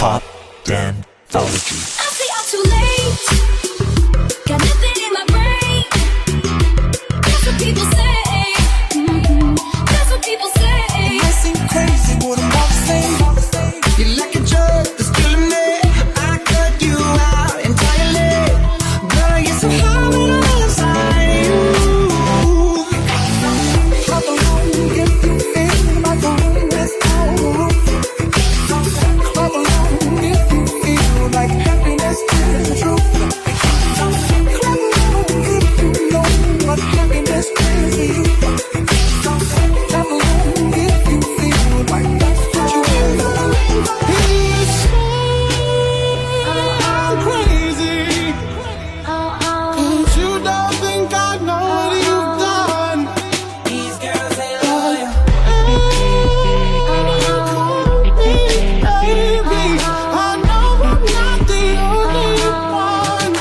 Pop Danthology. I say I'm too late. Got nothing in my brain. That's what people say. That's what people say. I seem crazy, what I'm about to say. You're like a drug that's killing me. I cut you out entirely. Girl, you're so hard when I'm inside you. Clap along if you feel my room without a roof. Clap along if you feel like happiness is the truth. Clap along if you know what happiness is to you. Clap along if you feel like that's what you want. He's so crazy. You don't think I know what you've done. These girls ain't loyal. Baby, I know I'm not the only one.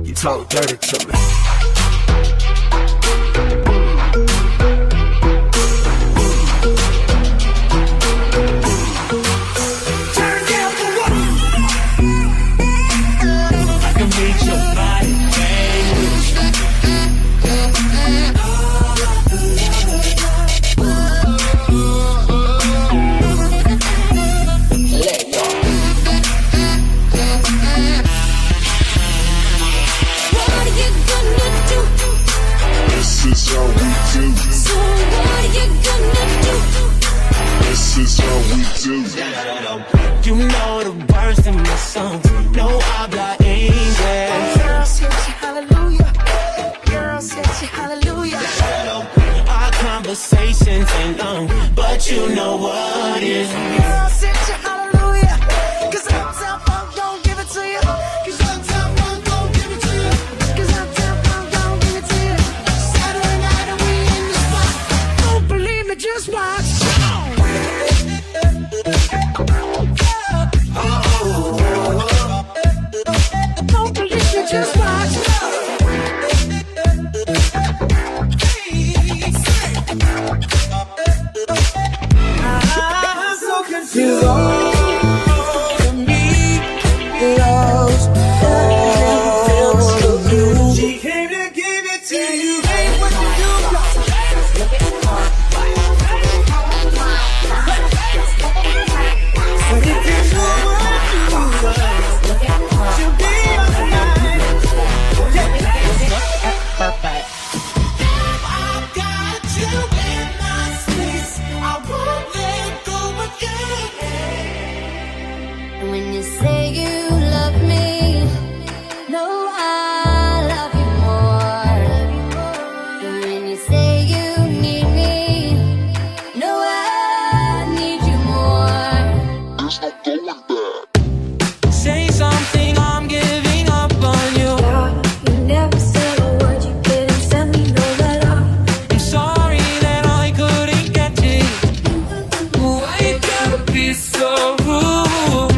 You talk dirty to me. Turn down for what? I can reach your body, Let go. What are you gonna do? This is how we do. So what are you gonna do? This is how we do. You know the words in my songs. No habla English. Girl, said you hallelujah. Girl, said you hallelujah. Our conversations ain't long, but you know what is. Girl, said you hallelujah. 'Cause Uptown Funk don't give it to you. 'Cause Uptown Funk don't give it to you. 'Cause Uptown Funk don't give it to you. Saturday night and we in the spot. Don't believe me, just watch. Don't believe me, just watch. I'm so confused. To me, love's all for you. She came to give it to you. Hey, what you But if you know what you want, she'll be alright. I got you in my space. I won't let go again. And when you say you love me, no, I love you more. And when you say you need me, no, I need you more. Say something, I'm giving up on you. You never said a word, you didn't send me no letter. I'm sorry that I couldn't get to you. Why you gotta be so rude?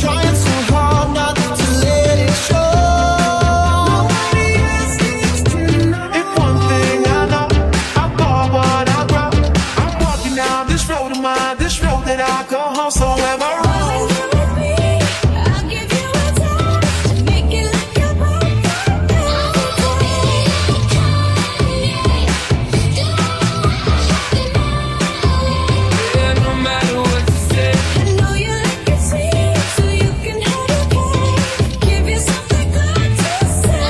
Trying so hard not to let it show. Nobody else needs to know. If one thing I know, I bought what I grow. I'm walking down this road of mine, this road that I call home. So am I wrong? I'll give you a time to make it like your birthday. Yeah, no matter what you say. I know you like it sweet, so you can have your cake. Give you something good to say.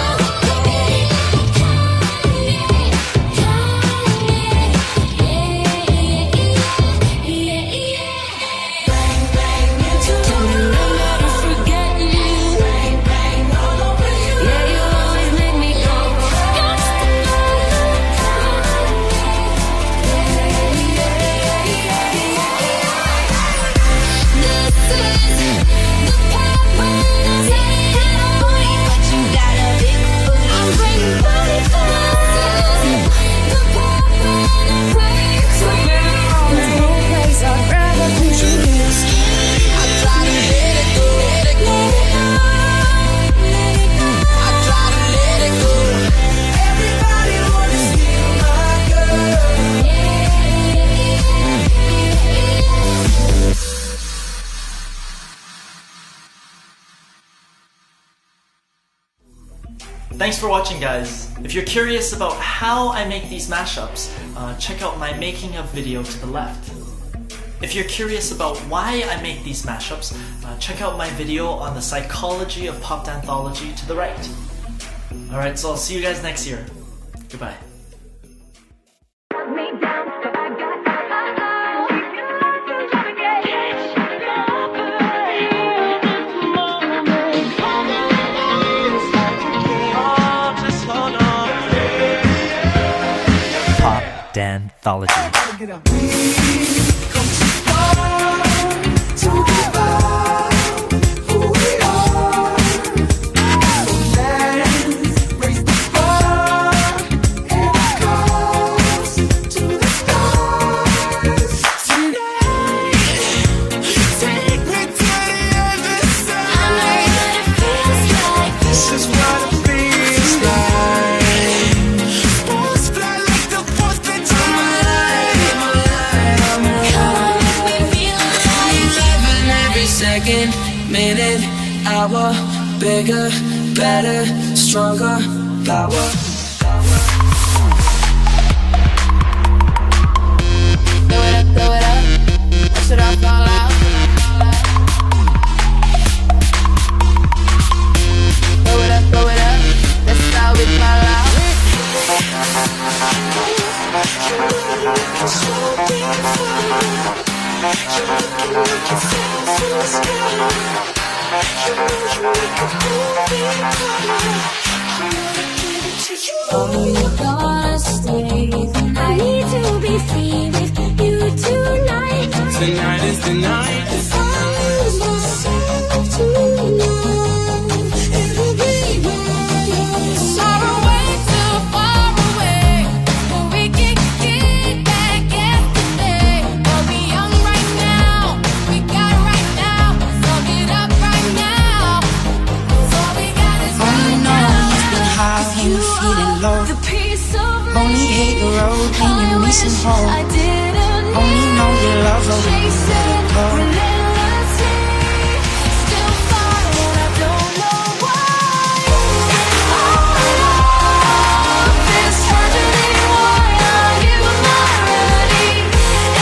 Thanks for watching, guys. If you're curious about how I make these mashups, check out my making of video to the left. If you're curious about why I make these mashups, check out my video on the psychology of pop anthology to the right. Alright, so I'll see you guys next year. Goodbye. Pop anthology. Second, minute, hour, bigger, better, stronger, power. Throw it up, watch it all fall out. Throw it up, that's how we fall out. Oh, you're gonna stay. I need to be free with you tonight. Tonight is the night. If I lose myself tonight, it'll be worth Far away, too far away, but we can get back yesterday. But we young right now, we got it right now. So get up right now. So we got is right now. You've been high, you feeling low. the piece of me. Only hate the road when you're missing home. I didn't Only know you love her when you chase let it it go. relentlessly. Still fine, and I don't know why. Oh, this tragedy, why are you not ready?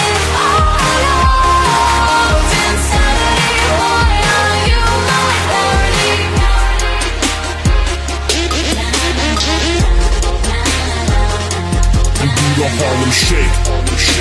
If I loved insanity, why are you not ready? The Harlem Shake.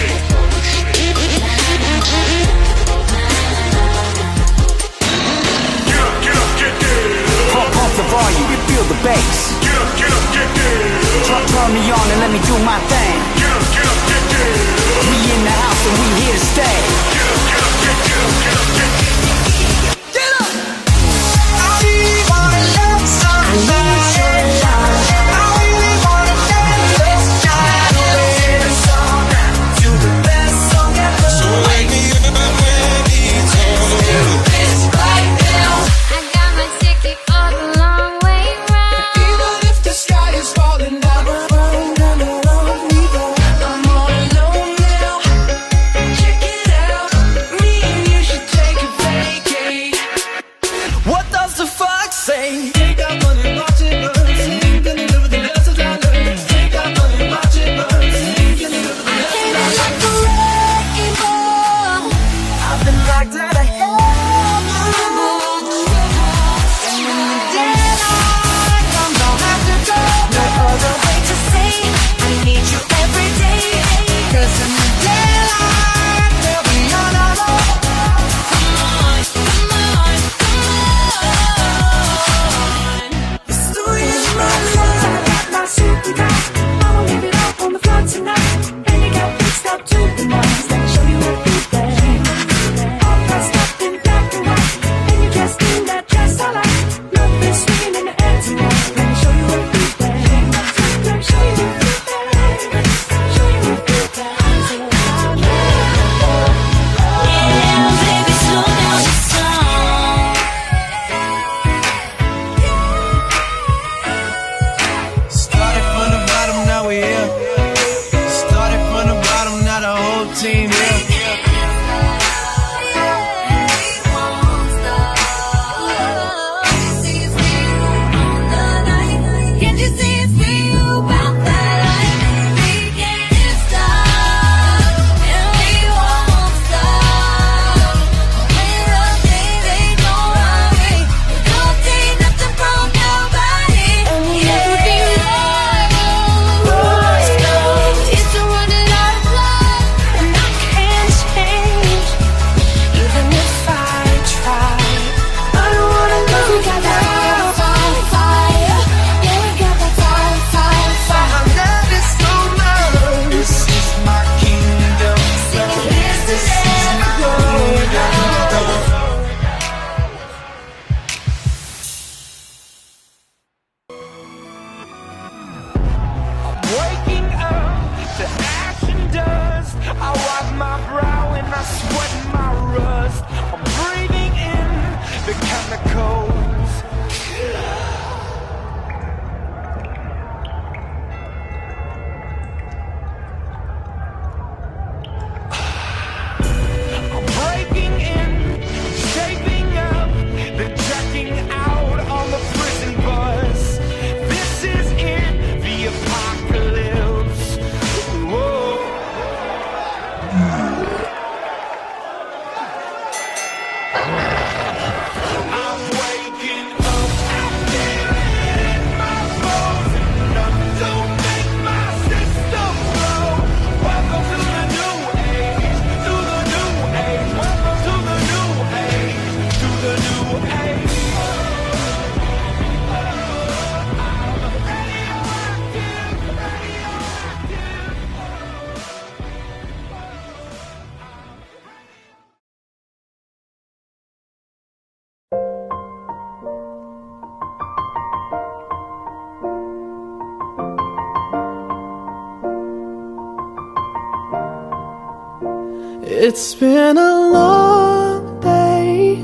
It's been a long day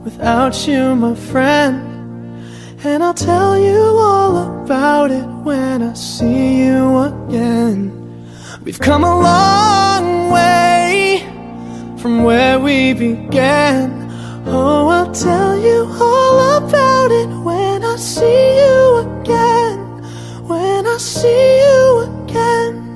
without you, my friend, and I'll tell you all about it when I see you again. We've come a long way from where we began. Oh, I'll tell you all about it when I see you again. When I see you again.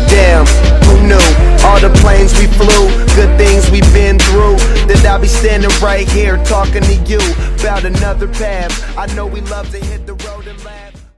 Damn, who knew? All the planes we flew, good things we've been through, that I'll be standing right here talking to you about another path. I know we love to hit the